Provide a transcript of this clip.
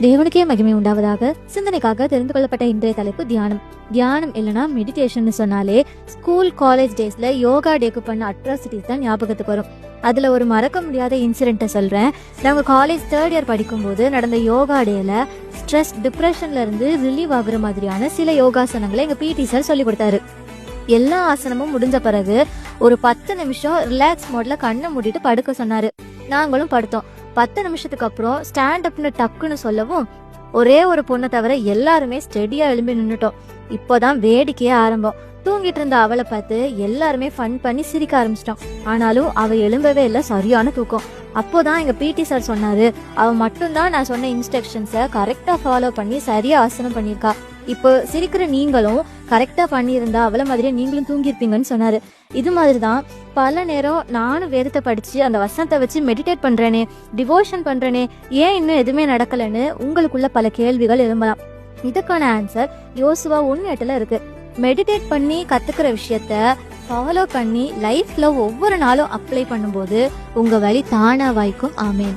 தேவனுக்கே மகிமை உண்டாவதாக. சிந்தனைக்காக தெரிந்து கொள்ளப்பட்ட இன்றைய தலைப்பு தியானம். தியானம் இல்லைன்னா மெடிடேஷன் சொன்னாலே ஸ்கூல் காலேஜ் டேஸ்ல யோகா டேக்கு பண்ண அட்ராசிட்டிஸ் தான் ஞாபகத்துக்கு வரும். அதுல ஒரு மறக்க முடியாத இன்சிடென்ட்டை சொல்றேன். நாங்க காலேஜ் 3rd இயர் படிக்கும்போது நடந்த யோகா டேல ஸ்ட்ரெஸ் டிப்ரெஷன்ல இருந்து ரிலீவ் ஆகுற மாதிரியான சில யோகாசனங்களை எங்க பிடி சார் சொல்லி கொடுத்தாரு. எல்லா ஆசனமும் முடிஞ்ச பிறகு ஒரு 10 நிமிஷம் ரிலாக்ஸ் மோட்ல கண்ணை மூடிட்டு படுக்க சொன்னாரு. நாங்களும் படுத்தோம். 10 நிமிஷத்துக்கு அப்புறம் ஸ்டாண்ட் அப்னு டக்குன்னு சொல்லவும் ஒரே ஒரு பொண்ணை தவிர எல்லாருமே ஸ்டெடியா எழும்பி நின்னுட்டோம். இப்போதான் வேடிக்கையே ஆரம்பம். தூங்கிட்டு இருந்த அவளை பார்த்து எல்லாருமே ஃபன் பண்ணி சிரிக்க ஆரம்பிச்சிட்டோம். ஆனாலும் அவ எழும்பவே இல்லை, சரியான தூக்கம். அப்போதான் எங்க பிடி சார் சொன்னாரு, அவ மட்டும்தான் நான் சொன்ன இன்ஸ்ட்ரக்ஷன்ஸை கரெக்டா ஃபாலோ பண்ணி சரியா ஆசனம் பண்ணியிருக்கா. இப்போ சிரிக்கிற நீங்களும் கரெக்டா பண்ணியிருந்தா அவளை மாதிரியே நீங்களும் தூங்கியிருப்பீங்கன்னு சொன்னாரு. இது மாதிரிதான் பல நேரம் நானும் வேதத்தை படிச்சு அந்த வசனத்தை வச்சு மெடிடேட் பண்றேனே, டிவோஷன் பண்றேனே, ஏன் இன்னும் எதுவுமே நடக்கலன்னு உங்களுக்குள்ள பல கேள்விகள் எழும்பலாம். இதுக்கான ஆன்சர் யோசுவா 1:8 இருக்கு. மெடிடேட் பண்ணி கத்துக்கிற விஷயத்த ஃபாலோ பண்ணி லைஃப்ல ஒவ்வொரு நாளும் அப்ளை பண்ணும்போது உங்க வழி தானா வாய்க்கும். ஆமேன்.